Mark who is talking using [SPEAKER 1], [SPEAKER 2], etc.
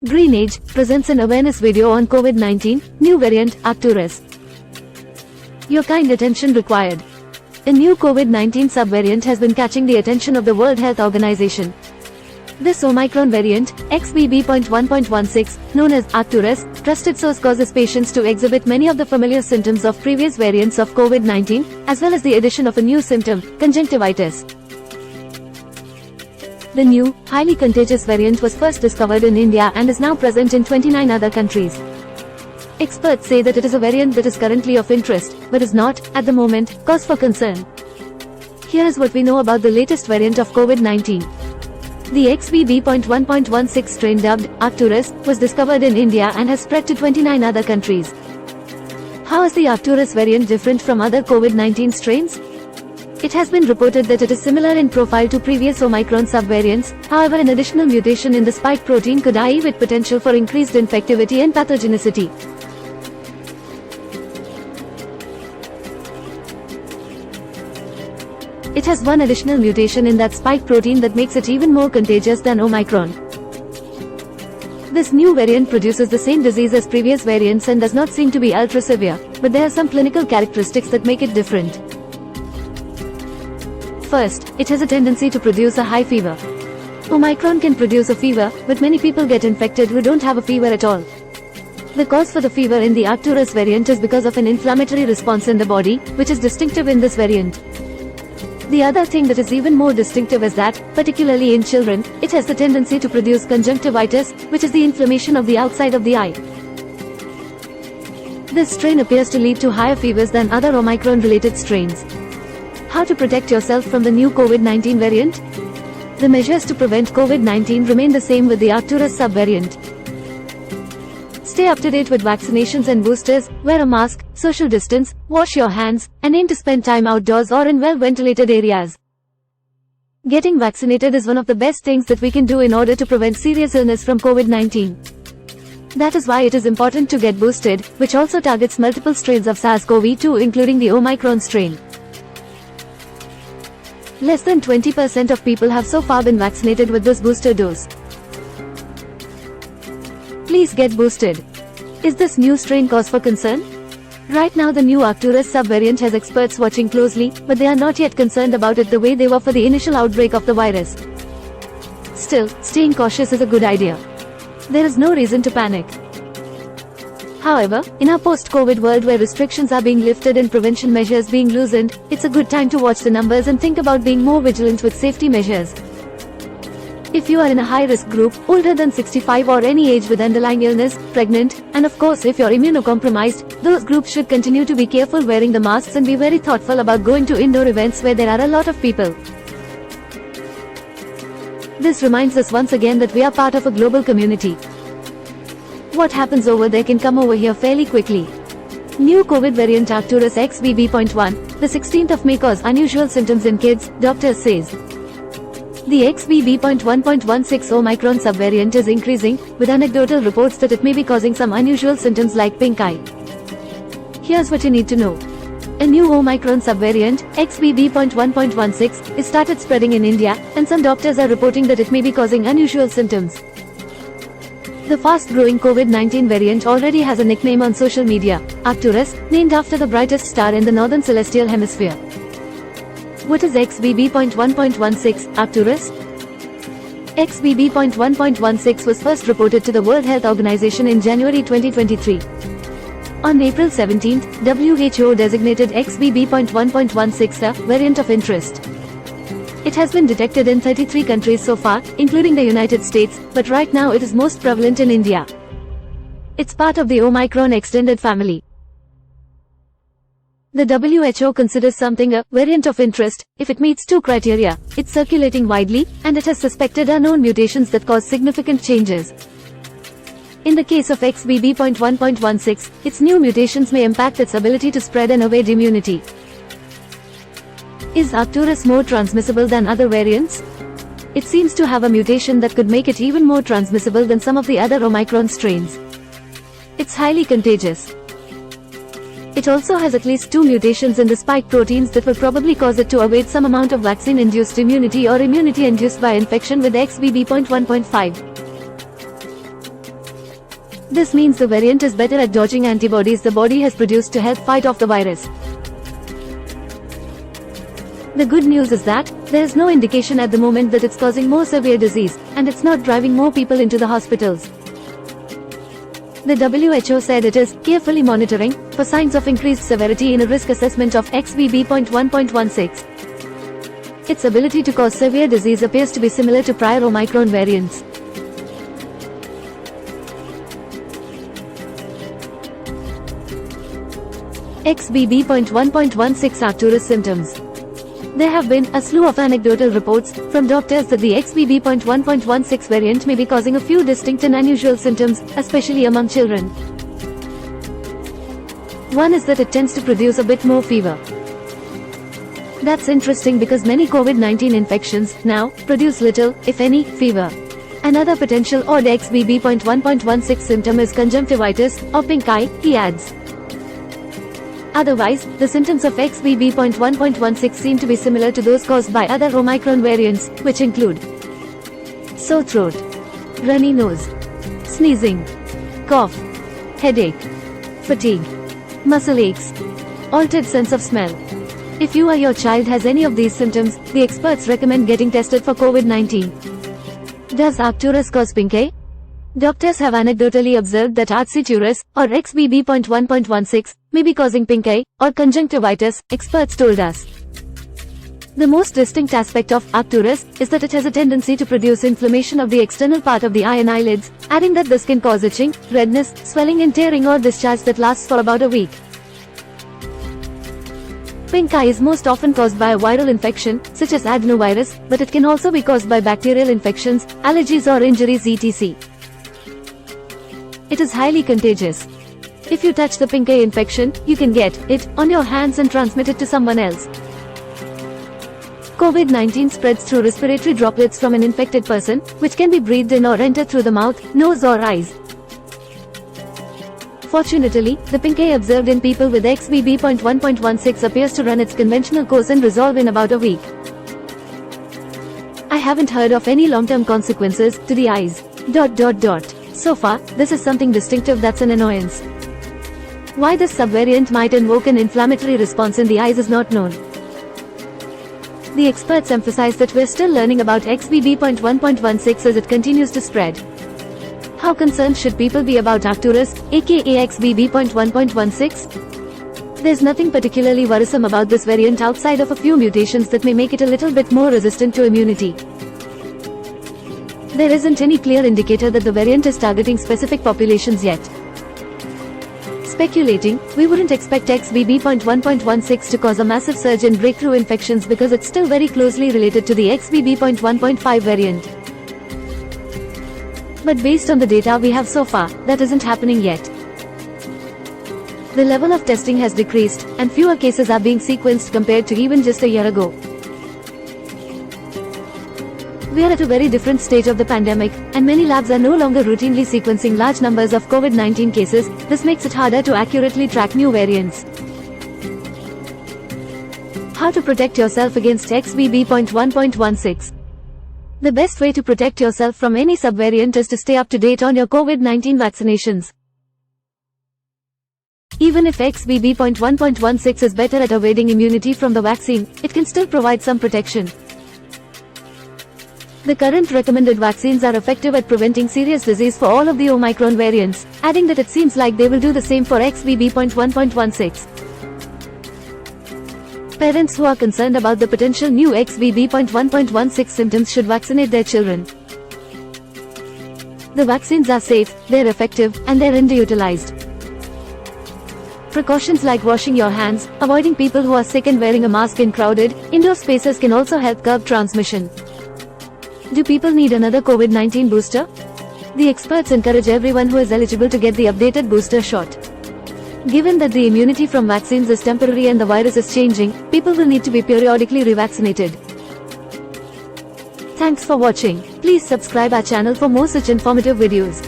[SPEAKER 1] Green Age presents an awareness video on COVID-19, new variant, Acrturus. Your kind attention required. A new COVID-19 subvariant has been catching the attention of the World Health Organization. This Omicron variant, XBB.1.16, known as Acrturus, trusted source causes patients to exhibit many of the familiar symptoms of previous variants of COVID-19, as well as the addition of a new symptom, conjunctivitis. The new, highly contagious variant was first discovered in India and is now present in 29 other countries. Experts say that it is a variant that is currently of interest, but is not, at the moment, cause for concern. Here is what we know about the latest variant of COVID-19. The XBB.1.16 strain dubbed Acrturus was discovered in India and has spread to 29 other countries. How is the Acrturus variant different from other COVID-19 strains? It has been reported that it is similar in profile to previous Omicron subvariants, however an additional mutation in the spike protein could have with potential for increased infectivity and pathogenicity. It has one additional mutation in that spike protein that makes it even more contagious than Omicron. This new variant produces the same disease as previous variants and does not seem to be ultra-severe, but there are some clinical characteristics that make it different. First, it has a tendency to produce a high fever. Omicron can produce a fever, but many people get infected who don't have a fever at all. The cause for the fever in the Acrturus variant is because of an inflammatory response in the body, which is distinctive in this variant. The other thing that is even more distinctive is that, particularly in children, it has the tendency to produce conjunctivitis, which is the inflammation of the outside of the eye. This strain appears to lead to higher fevers than other Omicron-related strains. How to protect yourself from the new COVID-19 variant? The measures to prevent COVID-19 remain the same with the Acrturus subvariant. Stay up to date with vaccinations and boosters, wear a mask, social distance, wash your hands, and aim to spend time outdoors or in well-ventilated areas. Getting vaccinated is one of the best things that we can do in order to prevent serious illness from COVID-19. That is why it is important to get boosted, which also targets multiple strains of SARS-CoV-2 including the Omicron strain. Less than 20% of people have so far been vaccinated with this booster dose. Please get boosted. Is this new strain cause for concern? Right now the new Acrturus subvariant has experts watching closely, but they are not yet concerned about it the way they were for the initial outbreak of the virus. Still, staying cautious is a good idea. There is no reason to panic. However, in our post-COVID world where restrictions are being lifted and prevention measures being loosened, it's a good time to watch the numbers and think about being more vigilant with safety measures. If you are in a high-risk group, older than 65 or any age with underlying illness, pregnant, and of course if you're immunocompromised, those groups should continue to be careful wearing the masks and be very thoughtful about going to indoor events where there are a lot of people. This reminds us once again that we are part of a global community. What happens over there can come over here fairly quickly. New COVID variant Acrturus XBB.1, the 16th of May cause unusual symptoms in kids, doctors says. The XBB.1.16 Omicron subvariant is increasing, with anecdotal reports that it may be causing some unusual symptoms like pink eye. Here's what you need to know. A new Omicron subvariant, XBB.1.16, is started spreading in India, and some doctors are reporting that it may be causing unusual symptoms. The fast-growing COVID-19 variant already has a nickname on social media, Acrturus, named after the brightest star in the northern celestial hemisphere. What is XBB.1.16, Acrturus? XBB.1.16 was first reported to the World Health Organization in January 2023. On April 17, WHO designated XBB.1.16 a variant of interest. It has been detected in 33 countries so far, including the United States, but right now it is most prevalent in India. It's part of the Omicron extended family. The WHO considers something a variant of interest if it meets two criteria: it's circulating widely, and it has suspected unknown mutations that cause significant changes. In the case of XBB.1.16, its new mutations may impact its ability to spread and evade immunity. Is Acrturus more transmissible than other variants? It seems to have a mutation that could make it even more transmissible than some of the other Omicron strains. It's highly contagious. It also has at least 2 mutations in the spike proteins that will probably cause it to evade some amount of vaccine-induced immunity or immunity induced by infection with XBB.1.5. This means the variant is better at dodging antibodies the body has produced to help fight off the virus. The good news is that there is no indication at the moment that it's causing more severe disease, and it's not driving more people into the hospitals. The WHO said it is carefully monitoring for signs of increased severity in a risk assessment of XBB.1.16. Its ability to cause severe disease appears to be similar to prior Omicron variants. XBB.1.16 Acrturus symptoms. There have been a slew of anecdotal reports from doctors that the XBB.1.16 variant may be causing a few distinct and unusual symptoms, especially among children. One is that it tends to produce a bit more fever. That's interesting because many COVID-19 infections now produce little, if any, fever. Another potential odd XBB.1.16 symptom is conjunctivitis or pink eye, he adds. Otherwise, the symptoms of XBB.1.16 seem to be similar to those caused by other Omicron variants, which include sore throat, runny nose, sneezing, cough, headache, fatigue, muscle aches, altered sense of smell. If you or your child has any of these symptoms, the experts recommend getting tested for COVID-19. Does Acrturus cause pink eye? Doctors have anecdotally observed that Acrturus, or XBB.1.16, may be causing pink eye, or conjunctivitis, experts told us. The most distinct aspect of Acrturus is that it has a tendency to produce inflammation of the external part of the eye and eyelids, adding that this can cause itching, redness, swelling and tearing or discharge that lasts for about a week. Pink eye is most often caused by a viral infection, such as adenovirus, but it can also be caused by bacterial infections, allergies or injuries etc. It is highly contagious. If you touch the pink eye infection, you can get it on your hands and transmit it to someone else. COVID-19 spreads through respiratory droplets from an infected person, which can be breathed in or enter through the mouth, nose or eyes. Fortunately, the pink eye observed in people with XBB.1.16 appears to run its conventional course and resolve in about a week. I haven't heard of any long-term consequences to the eyes. So far, this is something distinctive that's an annoyance. Why this subvariant might invoke an inflammatory response in the eyes is not known. The experts emphasize that we're still learning about XBB.1.16 as it continues to spread. How concerned should people be about Acrturus, aka XBB.1.16? There's nothing particularly worrisome about this variant outside of a few mutations that may make it a little bit more resistant to immunity. There isn't any clear indicator that the variant is targeting specific populations yet. Speculating, we wouldn't expect XBB.1.16 to cause a massive surge in breakthrough infections because it's still very closely related to the XBB.1.5 variant. But based on the data we have so far, that isn't happening yet. The level of testing has decreased, and fewer cases are being sequenced compared to even just a year ago. We are at a very different stage of the pandemic, and many labs are no longer routinely sequencing large numbers of COVID-19 cases. This makes it harder to accurately track new variants. How to protect yourself against XBB.1.16? The best way to protect yourself from any subvariant is to stay up to date on your COVID-19 vaccinations. Even if XBB.1.16 is better at evading immunity from the vaccine, it can still provide some protection. The current recommended vaccines are effective at preventing serious disease for all of the Omicron variants, adding that it seems like they will do the same for XBB.1.16. Parents who are concerned about the potential new XBB.1.16 symptoms should vaccinate their children. The vaccines are safe, they're effective, and they're underutilized. Precautions like washing your hands, avoiding people who are sick and wearing a mask in crowded, indoor spaces can also help curb transmission. Do people need another COVID-19 booster? The experts encourage everyone who is eligible to get the updated booster shot. Given that the immunity from vaccines is temporary and the virus is changing, people will need to be periodically revaccinated. Thanks for watching. Please subscribe our channel for more such informative videos.